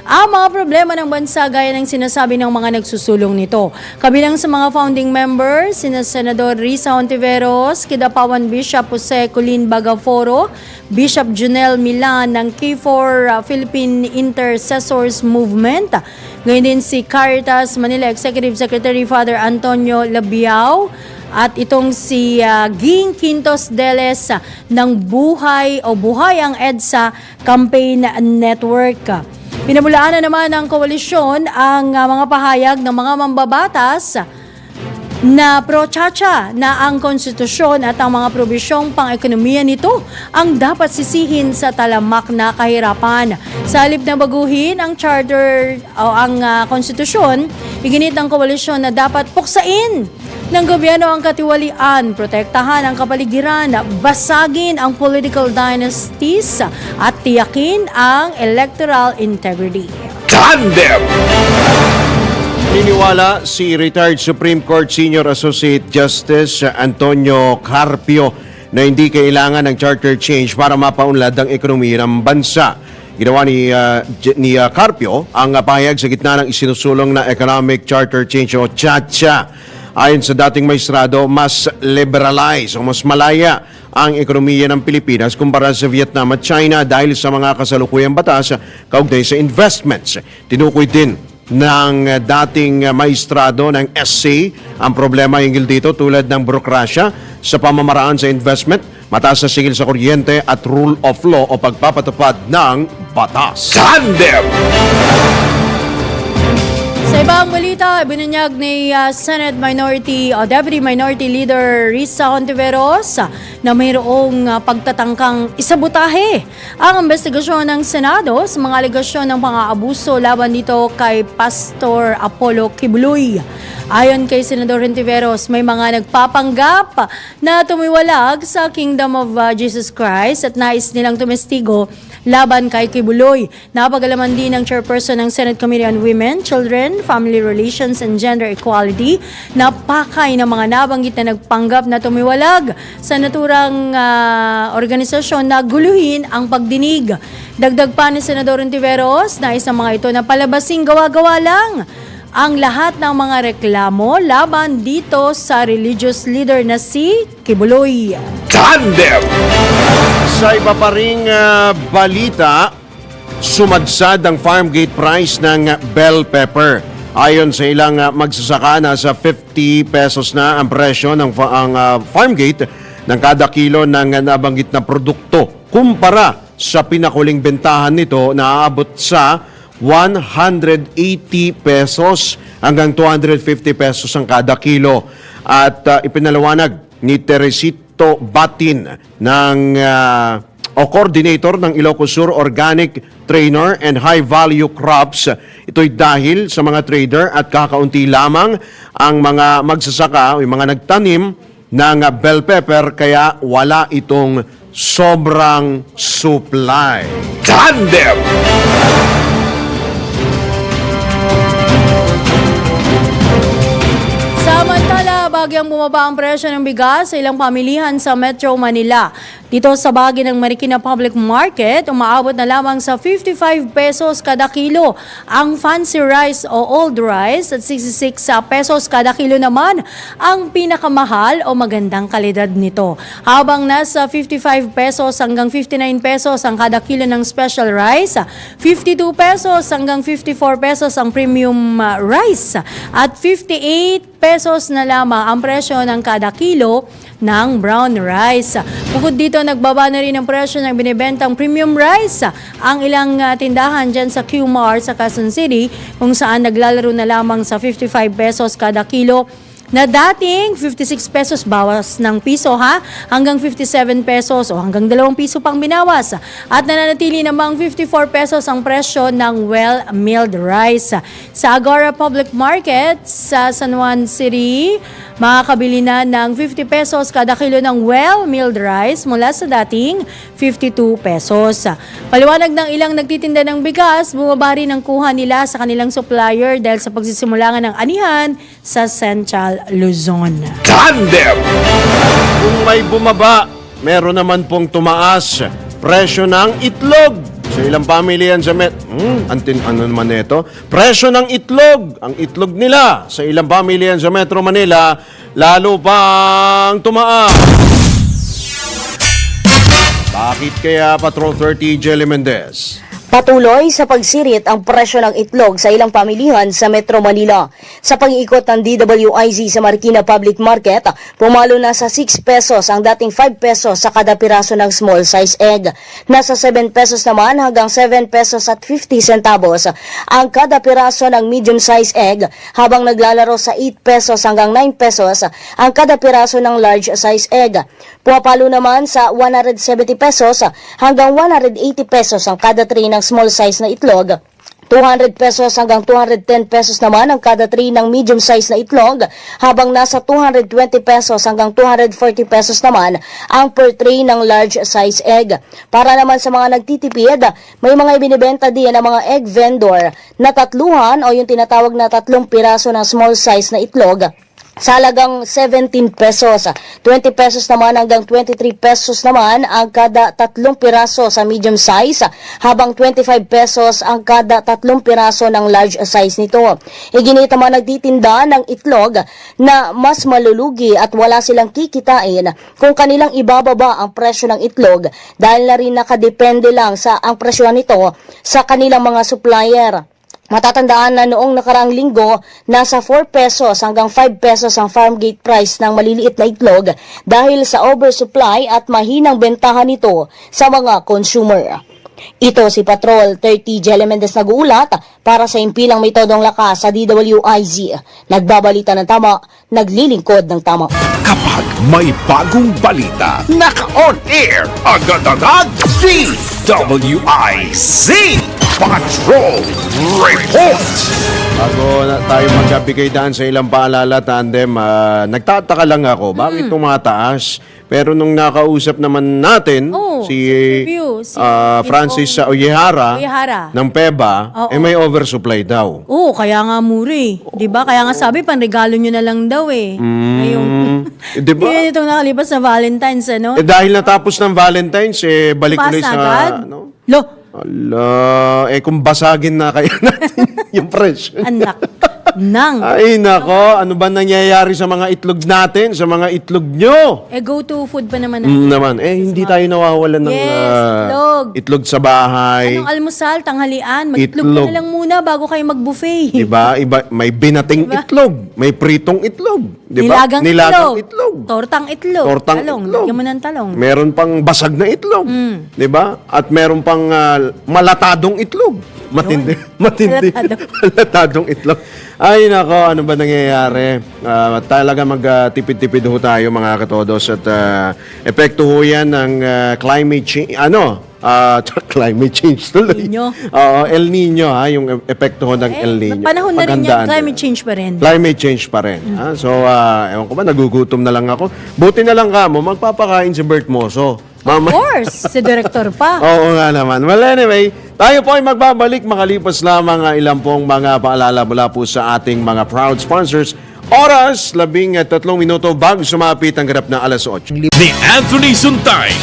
C: ang mga problema ng bansa gaya ng sinasabi ng mga nagsusulong nito. Kabilang sa mga founding members, sina Senador Risa Hontiveros, Kidapawan Bishop Jose Colin Bagaforo, Bishop Junel Milan ng K4 Philippine Intercessors Movement, ngayon din si Caritas Manila Executive Secretary Father Antonio Labiao, at itong si Ging Quintos Deles ng Buhay ang EDSA Campaign Network. Pinamulaan na naman ng koalisyon ang mga pahayag ng mga mambabatas na pro-Chacha na ang konstitusyon at ang mga probisyong pang-ekonomiya nito ang dapat sisihin sa talamak na kahirapan. Sa halip na baguhin ang charter o ang konstitusyon, iginit ng koalisyon na dapat puksain ng gobyerno ang katiwalian, protektahan ang kapaligiran, basagin ang political dynasties at tiyakin ang electoral integrity.
B: Tandem!
A: Niniwala si retired Supreme Court Senior Associate Justice Antonio Carpio na hindi kailangan ng charter change para mapaunlad ang ekonomiya ng bansa. Ginawa ni Carpio ang pahayag sa gitna ng isinusulong na Economic Charter Change o CHACHA. Ayon sa dating maestrado, mas liberalize o mas malaya ang ekonomiya ng Pilipinas kumpara sa Vietnam at China dahil sa mga kasalukuyang batas kaugnay sa investments. Tinukoy din ng dating maestrado ng SC ang problema hinggil dito tulad ng burokrasya sa pamamaraan sa investment, mataas na singil sa kuryente at rule of law o pagpapatupad ng batas.
B: Tandem!
C: Sa ibang balita, binunyag ni Senate Deputy Minority Leader Risa Hontiveros na mayroong pagtatangkang isabotahe ang investigasyon ng Senado sa mga alegasyon ng pang-aabuso laban dito kay Pastor Apollo Kibuloy. Ayon kay Senador Hontiveros, may mga nagpapanggap na tumiwalag sa Kingdom of Jesus Christ at nais nilang tumestigo laban kay Kibuloy. Napagalaman din ng chairperson ng Senate Committee on Women, Children, Education, Family Relations and Gender Equality na pakay ng mga nabanggit na nagpanggap na tumiwalag sa naturang organisasyon na guluhin ang pagdinig. Dagdag pa ni Senador Ontiveros na isang mga ito na palabasing gawa-gawa lang ang lahat ng mga reklamo laban dito sa religious leader na si Kibuloy.
B: Tandem!
A: Sa iba pa ring balita, sumadsad ang farm gate price ng bell pepper. Ayon sa ilang magsasaka, nasa 50 pesos na ang presyo ng farm gate ng kada kilo ng nabanggit na produkto. Kumpara sa pinakuling bentahan nito na aabot sa 180 pesos hanggang 250 pesos ang kada kilo. At ipinalawanag ni Teresito Batin ng o coordinator ng Ilocos Sur Organic Trainer and High Value Crops. Ito'y dahil sa mga trader at kakaunti lamang ang mga magsasaka o yung mga nagtanim ng bell pepper kaya wala itong sobrang supply.
B: Tandem!
C: Samantala, bagyang bumaba ang presyo ng bigas sa ilang pamilihan sa Metro Manila. Dito sa bahagi ng Marikina Public Market, umaabot na lamang sa 55 pesos kada kilo ang fancy rice o old rice at 66 pesos kada kilo naman ang pinakamahal o magandang kalidad nito. Habang nasa 55 pesos hanggang 59 pesos ang kada kilo ng special rice, 52 pesos hanggang 54 pesos ang premium rice at 58 pesos na lamang ang presyo ng kada kilo ng brown rice. Bukod dito, nagbaba na rin ang presyo ng binibentang premium rice ang ilang tindahan dyan sa QMart sa Quezon City kung saan naglalaro na lamang sa 55 pesos kada kilo na dating 56 pesos bawas ng piso hanggang 57 pesos o hanggang 2 piso pang binawas. At nananatili namang 54 pesos ang presyo ng well-milled rice. Sa Agora Public Market sa San Juan City, makakabili na ng 50 pesos kada kilo ng well-milled rice mula sa dating 52 pesos. Paliwanag ng ilang nagtitinda ng bigas, bumaba rin ang kuha nila sa kanilang supplier dahil sa pagsisimula nga ng anihan sa Central Luzon.
B: Tandem!
A: Kung may bumaba, meron naman pong tumaas presyo ng itlog. Sa ilang pamilihan sa ano naman ito? Presyo ng itlog. Ang itlog nila sa ilang pamilihan sa Metro Manila lalo pang tumaas. Bakit kaya, Patrol 30 Jelly Mendez?
G: Patuloy sa pagsirit ang presyo ng itlog sa ilang pamilihan sa Metro Manila. Sa pag-iikot ng DWIZ sa Marikina Public Market, pumalo na sa 6 pesos ang dating 5 pesos sa kada piraso ng small size egg. Nasa 7 pesos naman hanggang 7 pesos at 50 centavos ang kada piraso ng medium size egg, habang naglalaro sa 8 pesos hanggang 9 pesos ang kada piraso ng large size egg. Pumapalo naman sa 170 pesos hanggang 180 pesos ang kada tray ng small size na itlog. 200 pesos hanggang 210 pesos naman ang kada tray ng medium size na itlog, habang nasa 220 pesos hanggang 240 pesos naman ang per tray ng large size egg. Para naman sa mga nagtitipid, may mga ibinibenta din ng mga egg vendor na tatluhan o yung tinatawag na 3 piraso ng small size na itlog sa halagang 17 pesos. 20 pesos naman hanggang 23 pesos naman ang kada 3 piraso sa medium size, habang 25 pesos ang kada 3 piraso ng large size nito. Iginit naman nagtitinda ng itlog na mas malulugi at wala silang kikitain kung kanilang ibababa ang presyo ng itlog dahil na rin nakadepende lang sa ang presyo nito sa kanilang mga supplier. Matatandaan na noong nakaraang linggo, nasa 4 pesos hanggang 5 pesos ang farm gate price ng maliliit na itlog dahil sa oversupply at mahinang bentahan nito sa mga consumer. Ito si Patrol 30 Jelly Mendez nag-uulat para sa impilang may todong lakas sa DWIZ. Nagbabalita ng tama, naglilingkod ng tama.
B: Kapag may bagong balita, naka-on air, agad-agad, DWIZ Patrol Report!
A: Bago na tayo magbigay daan sa ilang paalala, Tandem, nagtataka lang ako, bakit tumataas? Pero nung nakausap naman natin si
C: review, si
A: Francis
C: Oyehara.
A: ng PEBA,
C: Oo.
A: may oversupply daw.
C: Oo, kaya nga muri. 'Di ba? Kaya nga sabi panregalo nyo na lang daw eh. Ngayong
A: Di ba?
C: Yun itong nakalipas sa Valentine's, ano?
A: Dahil natapos ng Valentine's, balik
C: Pass
A: ulit sa...
C: agad?
A: Ano?
C: Lo,
A: Ala, kung basagin na kaya natin yung presyo.
C: anak nang.
A: Ay, nako, ano ba nangyayari sa mga itlog natin, sa mga itlog nyo?
C: Go-to food pa naman.
A: Naman, hindi tayo nawawalan ng
C: Yes,
A: itlog sa bahay.
C: Anong almusal, tanghalian, mag-itlog
A: Itlog.
C: ka na lang muna bago kayo mag-buffet.
A: Diba? May binating itlog, may pritong itlog. Diba?
C: Nilagang
A: itlog.
C: Tortang itlog.
A: Tortang
C: talong.
A: itlog.
C: Lagyan mo ng talong.
A: Meron pang basag na itlog. Diba? At meron pang malatadong itlog. Matindi. Malatadong itlog. Ay, nako, ano ba nangyayari? Talaga magtipid-tipid ho tayo, mga katodos. At epekto ho yan ng climate change. Climate change tuloy.
C: Nino.
A: El Nino, yung epekto ho ng El Nino.
C: Panahon na rin yan,
A: Paghandaan
C: climate
A: nila.
C: change pa rin.
A: Climate change pa rin. So, ewan ko ba, nagugutom na lang ako. Buti na lang ka mo, magpapakain si Bert Moso.
C: Of course, si director pa.
A: Oo nga naman. Well, anyway, tayo po ay magbabalik makalipas lamang ilang pong mga paalala mula po sa ating mga proud sponsors. Oras, 13 minuto bago sumapit ang ganap na alas 8.
B: Ni Anthony Suntay.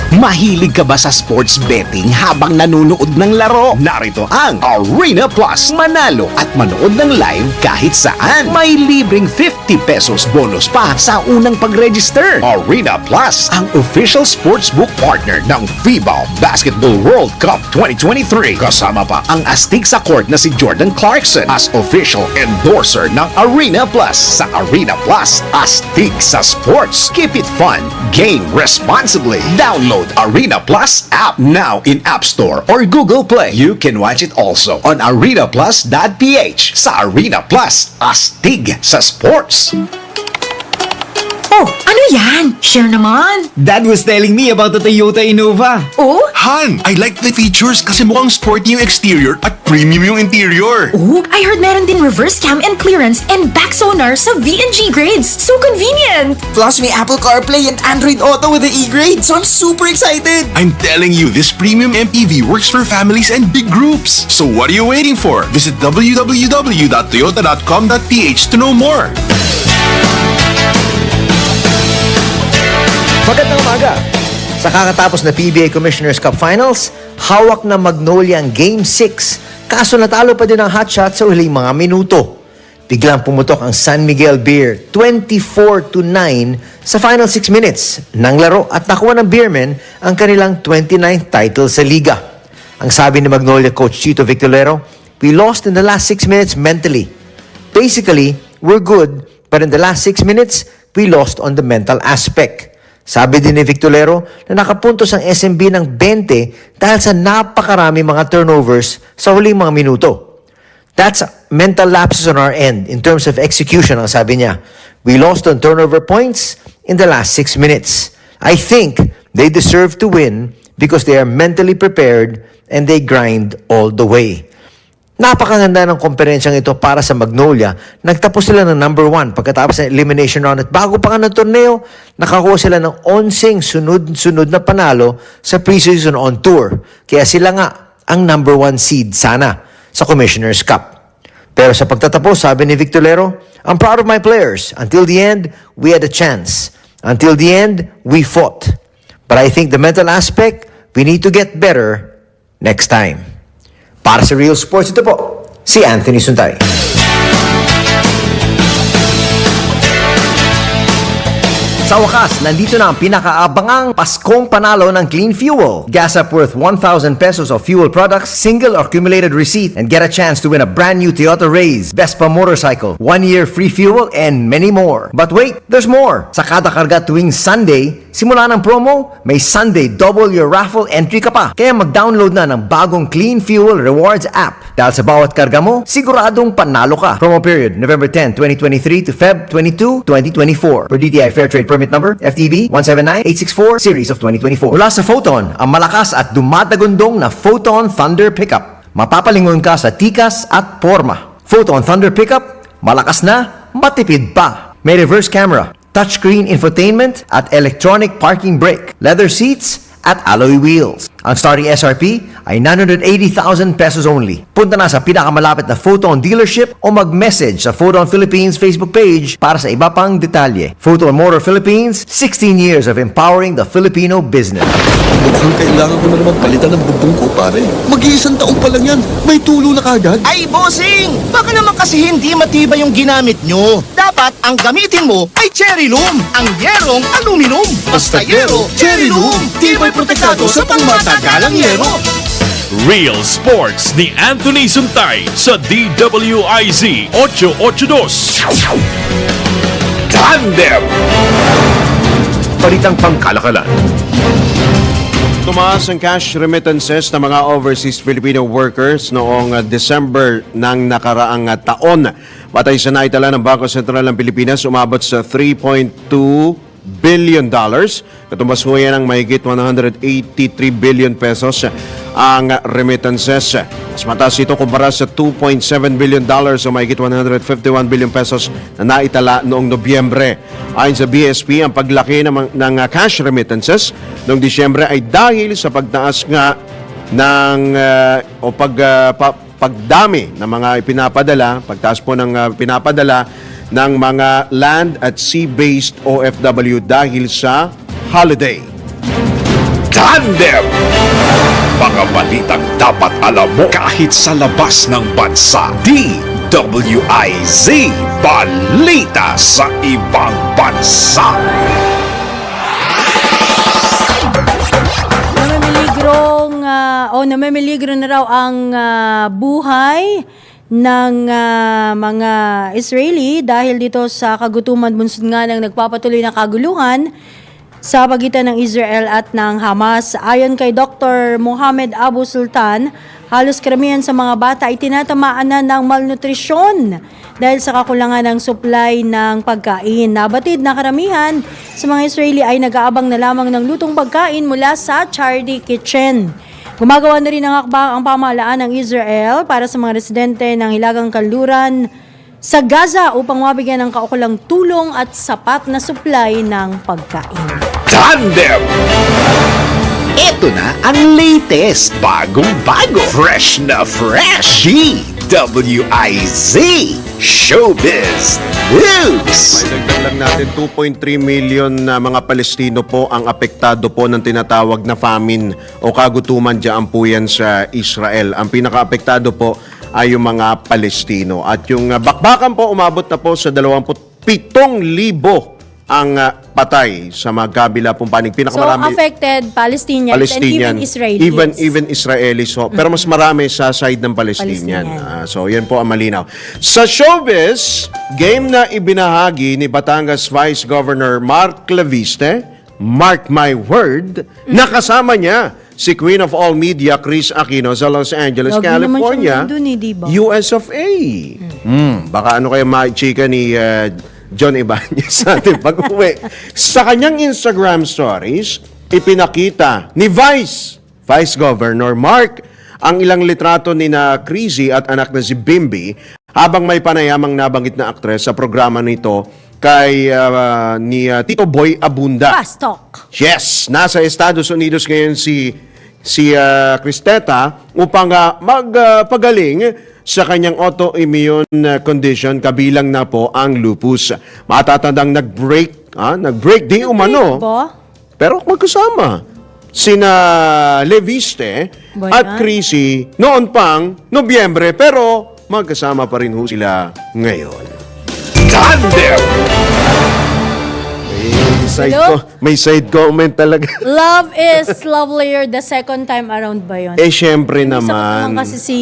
I: Mahilig ka ba sa sports betting habang nanonood ng laro? Narito ang Arena Plus. Manalo at manood ng live kahit saan. May libreng 50 pesos bonus pa sa unang pag-register.
B: Arena Plus, ang official sportsbook partner ng FIBA Basketball World Cup 2023. Kasama pa ang astig sa court na si Jordan Clarkson as official endorser ng Arena Plus. Sa Arena Plus, astig sa sports. Keep it fun. Game responsibly. Download Arena Plus app now in App Store or Google Play. You can watch it also on arenaplus.ph. Sa Arena Plus, astig sa sports.
J: Oh, ano yan? Share naman.
K: Dad was telling me about the Toyota Innova.
J: Oh?
L: Han, I like the features kasi mukhang sporty yung exterior at premium yung interior.
J: Oh, I heard meron din reverse cam and clearance and back sonar sa V&G grades. So convenient.
K: Plus, may Apple CarPlay and Android Auto with the E-Grade, so I'm super excited.
L: I'm telling you, this premium MPV works for families and big groups. So what are you waiting for? Visit www.toyota.com.ph to know more.
M: Magandang umaga. Sa kakatapos na PBA Commissioner's Cup Finals, hawak na Magnolia ang Game 6. Kaso natalo pa din ang hotshot sa huling mga minuto. Biglang pumutok ang San Miguel Beer 24-9 sa final 6 minutes ng laro at nakuha ng Beermen ang kanilang 29th title sa liga. Ang sabi ni Magnolia coach Chito Victorero, "We lost in the last 6 minutes mentally. Basically, we're good, but in the last 6 minutes, we lost on the mental aspect." Sabi din ni Victorero na nakapuntos ang SMB ng 20 dahil sa napakarami mga turnovers sa huling mga minuto. That's mental lapses on our end in terms of execution, ang sabi niya. We lost on turnover points in the last 6 minutes. I think they deserve to win because they are mentally prepared and they grind all the way. Napakaganda ng komperensyang ito para sa Magnolia. Nagtapos sila ng number 1 pagkatapos ng elimination round at bago pa nga ng torneo, nakakuha sila ng 11 sunod-sunod na panalo sa preseason on tour. Kaya sila nga ang number 1 seed sana sa Commissioner's Cup. Pero sa pagtatapos, sabi ni Victorero, "I'm proud of my players. Until the end, we had a chance. Until the end, we fought. But I think the mental aspect, we need to get better next time." Para sa Real Sports, ito po, si Anthony Suntay. Sa wakas, nandito na ang pinakaabangang Paskong panalo ng Clean Fuel. Gas up worth 1,000 pesos of fuel products, single or accumulated receipt, and get a chance to win a brand new Toyota Raze, Vespa motorcycle, 1-year free fuel, and many more. But wait, there's more! Sa kada karga tuwing Sunday, simula ng promo, may Sunday double your raffle entry ka pa. Kaya mag-download na ng bagong Clean Fuel Rewards app. Dahil sa bawat karga mo, siguradong panalo ka. Promo period, November 10, 2023 to Feb 22, 2024. Per DTI Fair Trade Permit Number, FTB 179864, Series of 2024. Mula sa Photon, ang malakas at dumadagundong na Photon Thunder Pickup. Mapapalingon ka sa tikas at porma. Photon Thunder Pickup, malakas na, matipid pa. May reverse camera, touchscreen infotainment at electronic parking brake, leather seats at alloy wheels. Ang starting SRP ay 980,000 pesos only. Punta na sa pinakamalapit na Photon dealership o mag-message sa Photon Philippines Facebook page para sa iba pang detalye. Photon Motor Philippines, 16 years of empowering the Filipino business.
L: Mukhang kailangan ko na naman palitan ng bubong ko, pare. Mag-iisang taon pa lang yan. May tulo na kagad.
I: Ay, bossing! Baka naman kasi hindi matibay yung ginamit nyo. Dapat ang gamitin mo ay Cherry Loom, ang yerong aluminum. Basta yero, Cherry Loom. Tibay protektado sa pangmatagalang yero.
B: Real Sports ni Anthony Suntay sa DWIZ 882. Tandem! Balitang pangkalakalan.
A: Tumaas ang cash remittances ng mga overseas Filipino workers noong December ng nakaraang taon. Batay sa naitala ng Bangko Sentral ng Pilipinas, umabot sa $3.2 billion. Katumbas ho yan ng mahigit 183 billion pesos ang remittances. Mas mataas ito kumpara sa $2.7 billion o mahigit 151 billion pesos na naitala noong Nobyembre. Ayon sa BSP, ang paglaki ng cash remittances noong Disyembre ay dahil sa pagtaas nga ng pagdami ng mga ipinapadala, pagtaas po ng pinapadala ng mga land at sea-based OFW dahil sa holiday.
B: Tandem! Mga balitang dapat alam mo kahit sa labas ng bansa. DWIZ Balita sa Ibang Bansa.
C: Namimiligro na raw ang buhay ng mga Israeli dahil dito sa kagutuman bunsod nga ng nagpapatuloy na kaguluhan sa pagitan ng Israel at ng Hamas. Ayon kay Dr. Mohamed Abu Sultan, halos karamihan sa mga bata ay tinatamaan na ng malnutrisyon dahil sa kakulangan ng supply ng pagkain. Nabatid na karamihan sa mga Israeli ay nag-aabang na lamang ng lutong pagkain mula sa Charity Kitchen. Gumagawa na rin ng hakbang ang pamahalaan ng Israel para sa mga residente ng Hilagang Kanluran sa Gaza upang mabigyan ng kaukulang tulong at sapat na supply ng pagkain.
B: Tandem!
I: Ito na ang latest, bagong-bago, fresh na fresh. DWIZ Showbiz News.
A: May dagdag lang natin 2.3 million na mga Palestino po ang apektado po ng tinatawag na famine o kagutuman dyan po yan sa Israel. Ang pinaka-apektado po ay yung mga Palestino. At yung bakbakan po umabot na po sa 27,000 ang patay sa magkabila pong panig.
C: So affected Palestinians and even Israelis.
A: Even Israelis. So, pero mas marami sa side ng Palestinian. So yan po ang malinaw. Sa showbiz, game na ibinahagi ni Batangas Vice Governor Mark Claviste, mark my word, nakasama niya si Queen of All Media, Chris Aquino sa Los Angeles,
C: Lagi
A: California,
C: naman siya diba?
A: US of A. Baka ano kaya ma-chika ni John Ibanez sa ating pag-uwi. Sa kanyang Instagram stories, ipinakita ni Vice Governor Mark ang ilang litrato ni na Crizzy at anak na si Bimby habang may panayamang nabanggit na aktres sa programa nito kay ni Tito Boy Abunda.
C: Fast talk.
A: Yes, nasa Estados Unidos ngayon si Cristeta upang magpagaling sa kanyang autoimmune condition, kabilang na po ang lupus. Matatandang nag-break di umano. Pero magkasama sina Leviste at Crizzy noon pang Nobyembre, pero magkasama pa rin ho sila ngayon.
B: Tandem!
A: May side comment talaga.
C: Love is lovelier the second time around ba yun?
A: Syempre naman.
C: Isa kasi si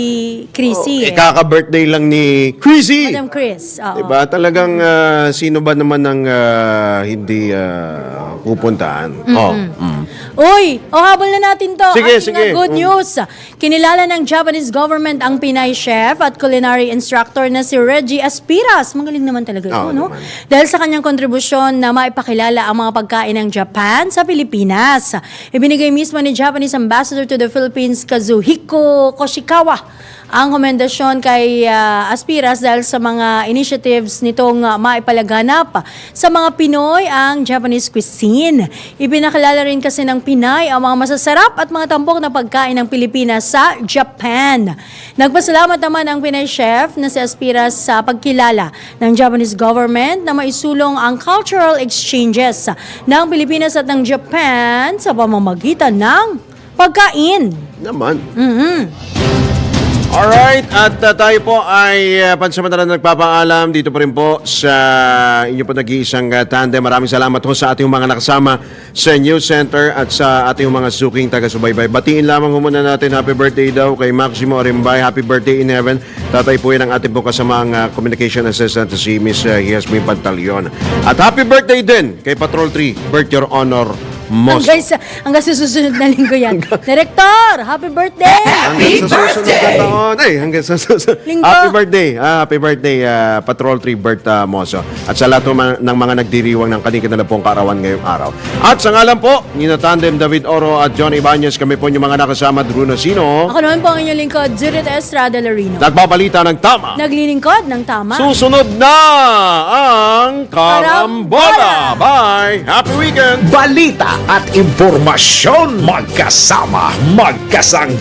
C: Crizzy.
A: Kaka-birthday lang ni Crizzy.
C: Madam Chris.
A: Diba? Talagang sino ba naman ang hindi pupuntahan?
C: Uy, habol na natin to.
A: Sige.
C: Good news. Kinilala ng Japanese government ang Pinay chef at culinary instructor na si Reggie Aspiras. Magaling naman talaga ito, no? Dahil sa kanyang kontribusyon na maipakilala ang mga mga pagkain ng Japan sa Pilipinas. Ibinigay mismo ni Japanese Ambassador to the Philippines, Kazuhiko Koshikawa, ang komendasyon kay Aspiras dahil sa mga initiatives nitong maipalaganap sa mga Pinoy ang Japanese cuisine. Ipinakilala rin kasi ng Pinay ang mga masasarap at mga tampok na pagkain ng Pilipinas sa Japan. Nagpasalamat naman ang Pinay chef na si Aspiras sa pagkilala ng Japanese government na maisulong ang cultural exchanges ng Pilipinas at ng Japan sa pamamagitan ng pagkain.
A: Naman. Alright, at tayo po ay pansamantalang nagpapaalam dito pa rin po sa inyo po nag-iisang tandem. Maraming salamat po sa ating mga nakasama sa News Center at sa ating mga suking taga-subaybay. Batiin lamang ho muna natin happy birthday daw kay Maximo Orimbay. Happy birthday in heaven. Tatay po yan ang ating po kasamang communication assistant si Miss Yasmin Pantaleon. At happy birthday din kay Patrol 3, Birth Your Honor Moso.
C: Hanggang sa susunod na linggo yan. Director, happy birthday!
A: Hanggang sa susunod na taon. Hanggang sa susunod.
C: Linggo.
A: Happy birthday, Patrol 3 Bert Moso. At sa lahat ng mga nagdiriwang ng kanikinalapong kaarawan ngayong araw. At sa ngalan po, Nina Tandem, David Oro at John Ibanez, kami po yung mga nakasama, Bruno Sino.
C: Ako naman po ang inyong lingkod, Judith Estrada Larino.
A: Nagbabalita ng tama.
C: Naglilingkod ng tama.
A: Susunod na ang Karambola. Bye! Happy weekend!
B: Balita at impormasyon magkasama, magkasang